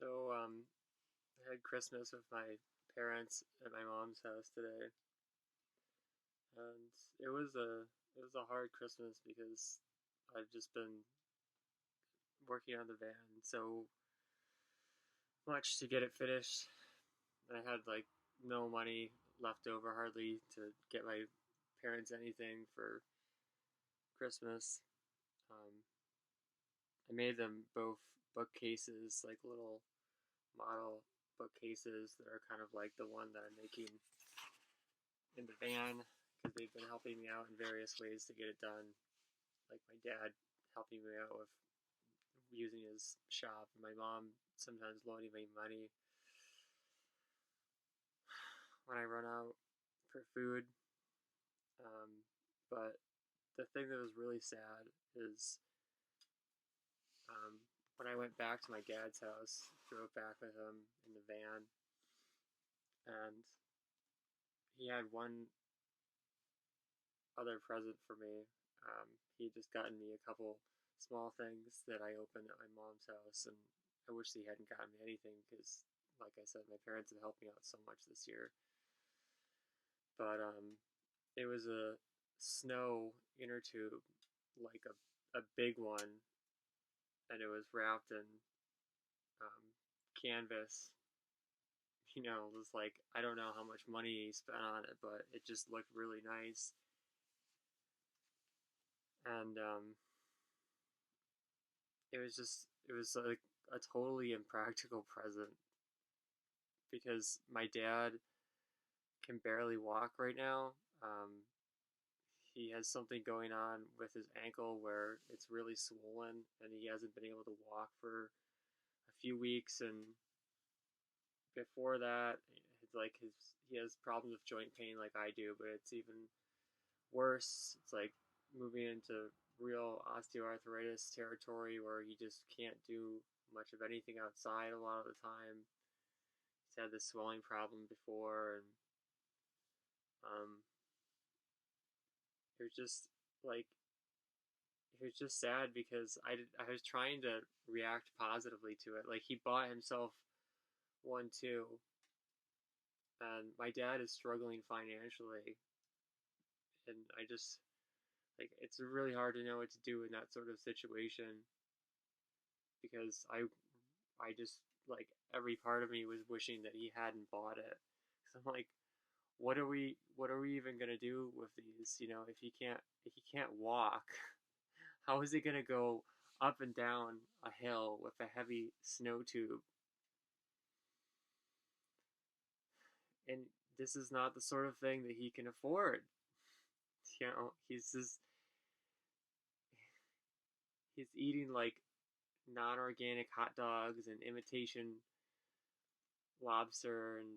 I had Christmas with my parents at my mom's house today, and it was a it was a hard Christmas because I've just been working on the van so much to get it finished. I had like no money left over hardly to get my parents anything for Christmas. Um, I made them both bookcases, like little model bookcases that are kind of like the one that I'm making in the van because they've been helping me out in various ways to get it done. Like my dad helping me out with using his shop, and my mom sometimes loaning me money when I run out for food. Um, but the thing that was really sad is when I went back to my dad's house, drove back with him in the van, and he had one other present for me. He just gotten me a couple small things that I opened at my mom's house, and I wish he hadn't gotten me anything because, like I said, my parents have helped me out so much this year. But it was a snow inner tube, like a big one, and it was wrapped in um, canvas. It was like I don't know how much money he spent on it, but it just looked really nice. And it was like a totally impractical present because my dad can barely walk right now. He has something going on with his ankle where it's really swollen, and he hasn't been able to walk for a few weeks. And before that, it's like he has problems with joint pain like I do, but it's even worse. It's like moving into real osteoarthritis territory where he just can't do much of anything outside a lot of the time. He's had this swelling problem before, and um, it was just like it was just sad because I was trying to react positively to it. Like he bought himself one too, and my dad is struggling financially, and I just like it's really hard to know what to do in that sort of situation because I just like every part of me was wishing that he hadn't bought it. Cause I'm like, what are we even gonna do with these? If he can't walk, how is he gonna go up and down a hill with a heavy snow tube? And this is not the sort of thing that he can afford. He's eating like non-organic hot dogs and imitation lobster, and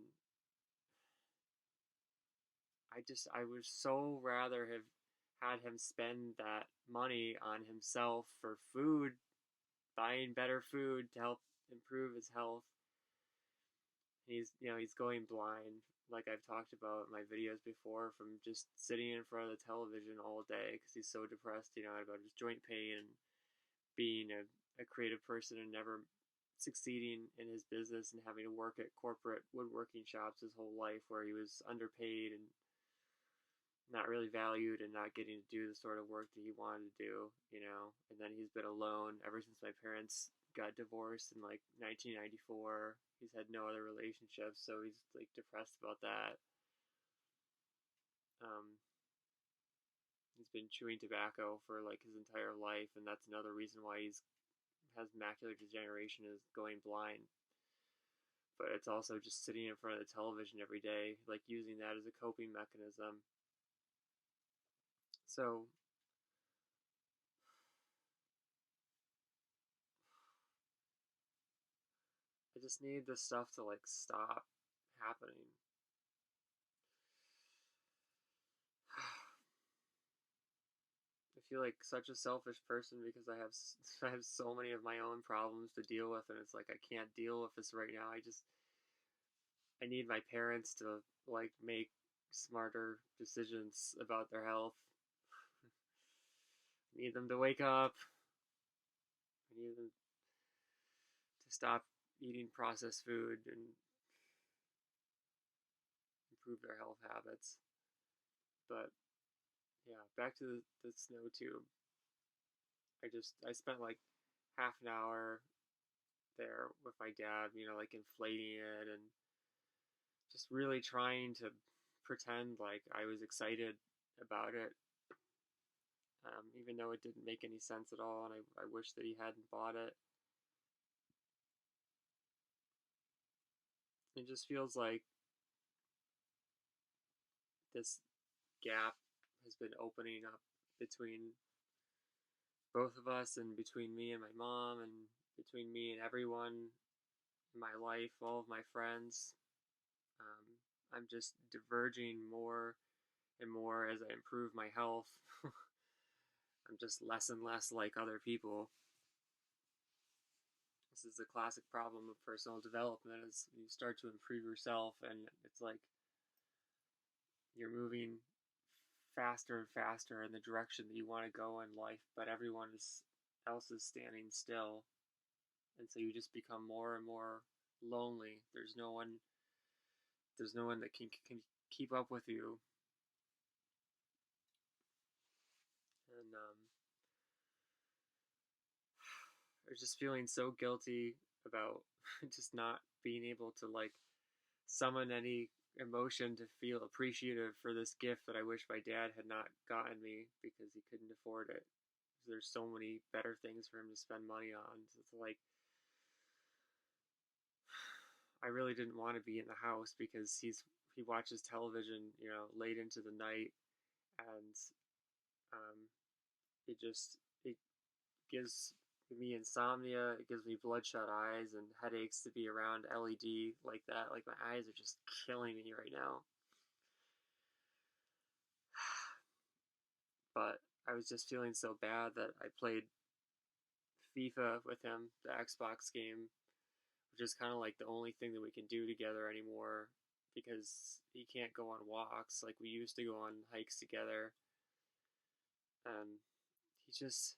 I would so rather have had him spend that money on himself for food, buying better food to help improve his health. He's going blind, like I've talked about in my videos before, from just sitting in front of the television all day because he's so depressed, about his joint pain and being a creative person and never succeeding in his business and having to work at corporate woodworking shops his whole life where he was underpaid and not really valued and not getting to do the sort of work that he wanted to do. And then he's been alone ever since my parents got divorced in like 1994. He's had no other relationships, so he's like depressed about that. Um, he's been chewing tobacco for like his entire life, and that's another reason why he's has macular degeneration, is going blind. But it's also just sitting in front of the television every day, like using that as a coping mechanism. So I just need this stuff to like stop happening. I feel like such a selfish person because I have so many of my own problems to deal with, and it's like I can't deal with this right now. I need my parents to like make smarter decisions about their health. I need them to wake up. I need them to stop eating processed food and improve their health habits. But yeah, back to the snow tube. I spent like half an hour there with my dad, like inflating it and just really trying to pretend like I was excited about it, even though it didn't make any sense at all, and I wish that he hadn't bought it. It just feels like this gap has been opening up between both of us and between me and my mom and between me and everyone in my life, all of my friends. I'm just diverging more and more as I improve my health. I'm just less and less like other people. This is the classic problem of personal development is you start to improve yourself and it's like you're moving faster and faster in the direction that you want to go in life, but else is standing still. And so you just become more and more lonely. There's no one that can keep up with you. And I was just feeling so guilty about just not being able to like summon any emotion to feel appreciative for this gift that I wish my dad had not gotten me because he couldn't afford it. There's so many better things for him to spend money on. So it's like I really didn't want to be in the house because he watches television, late into the night, and um, it gives me insomnia. It gives me bloodshot eyes and headaches to be around LED like that. Like my eyes are just killing me right now. But I was just feeling so bad that I played FIFA with him, the Xbox game, which is kind of like the only thing that we can do together anymore because he can't go on walks like we used to go on hikes together. And he just,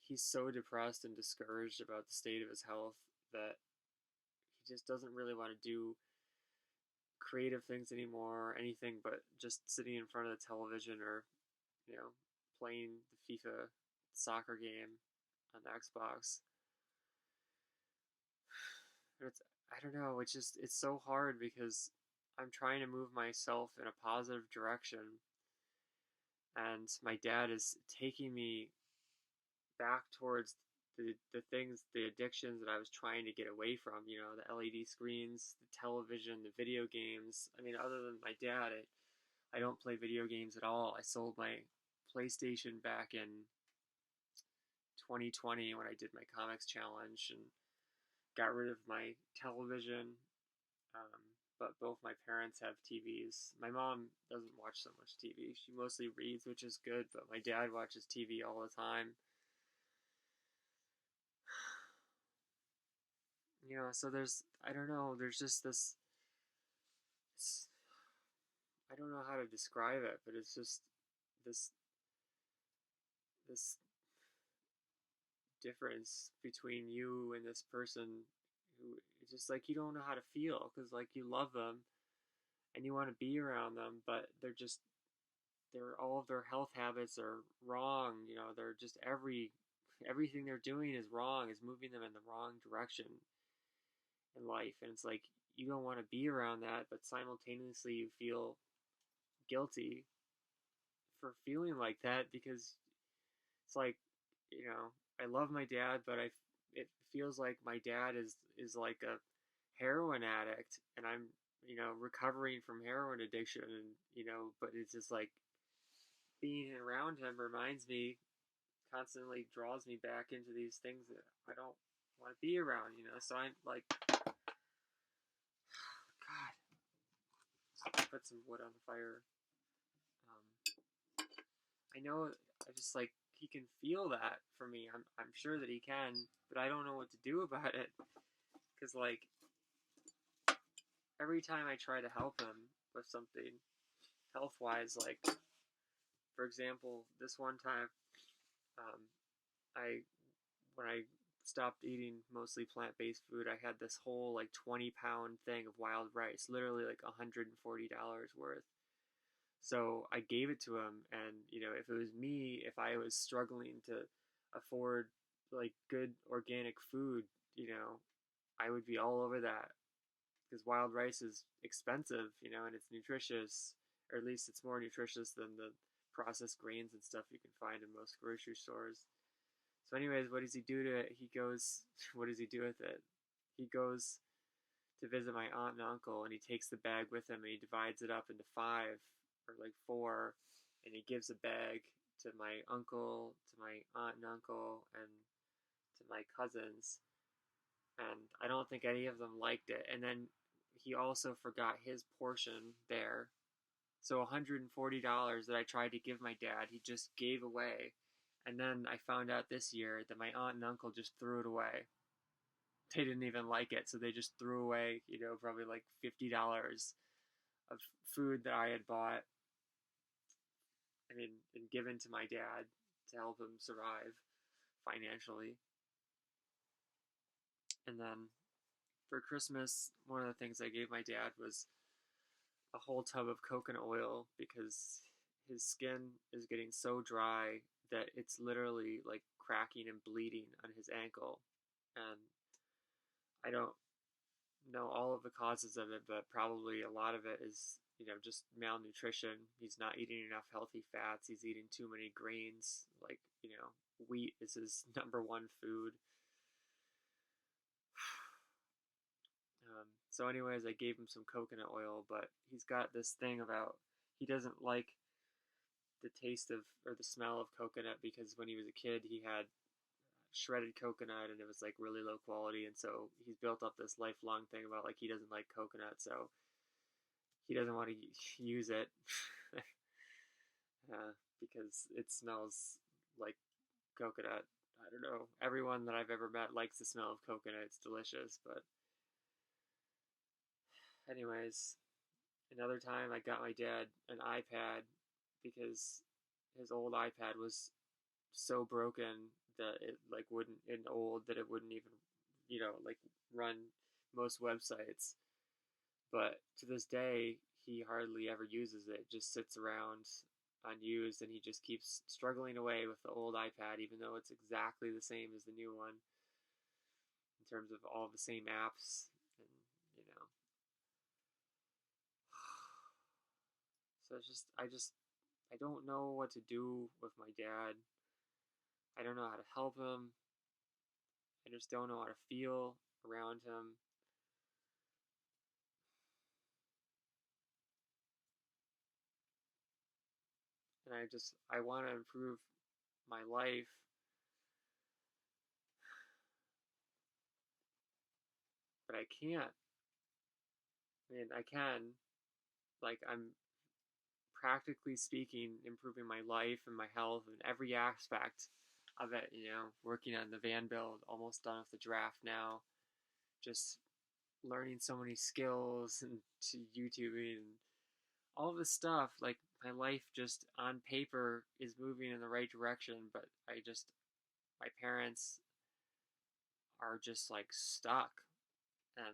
he's so depressed and discouraged about the state of his health that he just doesn't really want to do creative things anymore or anything but just sitting in front of the television or, playing the FIFA soccer game on the Xbox. It's I don't know. It's so hard because I'm trying to move myself in a positive direction, and my dad is taking me back towards the addictions that I was trying to get away from. The LED screens, the television, the video games. I mean, other than my dad, I don't play video games at all. I sold my PlayStation back in 2020 when I did my comics challenge and got rid of my television. Um, but both my parents have TVs. My mom doesn't watch so much TV. She mostly reads, which is good, but my dad watches TV all the time. So I don't know, there's just I don't know how to describe it, but it's just this, this difference between you and this person who it's just like you don't know how to feel because like you love them and you want to be around them, but they're all of their health habits are wrong. They're just everything they're doing is wrong, is moving them in the wrong direction in life. And it's like you don't want to be around that, but simultaneously you feel guilty for feeling like that because it's like, I love my dad, but it feels like my dad is like a heroin addict and I'm, recovering from heroin addiction and, but it's just like being around him reminds me, constantly draws me back into these things that I don't want to be around, So I'm like, God, put some wood on the fire. I know, I just like, he can feel that for me. I'm sure that he can, but I don't know what to do about it. Because, like, every time I try to help him with something health wise, like, for example, this one time, um, I when I stopped eating mostly plant-based food, I had this whole like 20-pound thing of wild rice, literally like $140 worth. So I gave it to him, and if it was me, if I was struggling to afford like good organic food, I would be all over that because wild rice is expensive, and it's nutritious, or at least it's more nutritious than the processed grains and stuff you can find in most grocery stores. So, anyways, what does he do to it? He goes, what does he do with it? He goes to visit my aunt and uncle, and he takes the bag with him, and he divides it up into five or like four, and he gives a bag to my uncle, to my aunt and uncle, and to my cousins. And I don't think any of them liked it. And then he also forgot his portion there. So $140 that I tried to give my dad, he just gave away. And then I found out this year that my aunt and uncle just threw it away. They didn't even like it, so they just threw away, probably like $50 of food that I had bought, I mean, and given to my dad to help him survive financially. And then for Christmas, one of the things I gave my dad was a whole tub of coconut oil because his skin is getting so dry that it's literally like cracking and bleeding on his ankle. And I don't know all of the causes of it, but probably a lot of it is, just malnutrition. He's not eating enough healthy fats. He's eating too many grains. Like, wheat is his number one food. So, anyways, I gave him some coconut oil, but he's got this thing about he doesn't like the taste of or the smell of coconut because when he was a kid, he had shredded coconut and it was like really low quality, and so he's built up this lifelong thing about like he doesn't like coconut, so he doesn't want to use it because it smells like coconut. I don't know. Everyone that I've ever met likes the smell of coconut. It's delicious, but anyways, another time I got my dad an iPad because his old iPad was so broken that it like wouldn't and old that it wouldn't even like run most websites. But to this day, he hardly ever uses it. It just sits around unused, and he just keeps struggling away with the old iPad, even though it's exactly the same as the new one in terms of all the same apps and you know. So I don't know what to do with my dad. I don't know how to help him. I just don't know how to feel around him. And I want to improve my life, but I can't. I mean, I can. Like, I'm practically speaking, improving my life and my health and every aspect of it, working on the van build, almost done with the draft now, just learning so many skills and to YouTubing and all this stuff. Like, my life just on paper is moving in the right direction, but my parents are just like stuck, and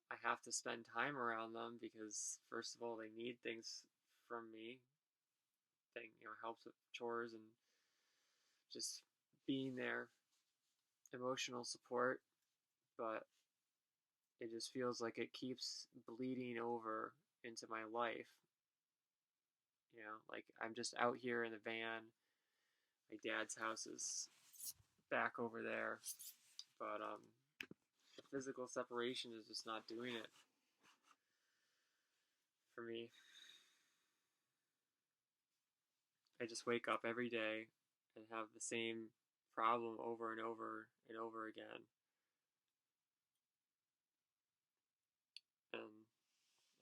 I have to spend time around them because, first of all, they need things from me. Helps with chores and just being there, emotional support, but it just feels like it keeps bleeding over into my life. Like I'm just out here in the van. My dad's house is back over there, but the physical separation is just not doing it for me. I just wake up every day and have the same problem over and over and over again. And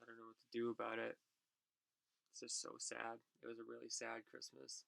I don't know what to do about it. It's just so sad. It was a really sad Christmas.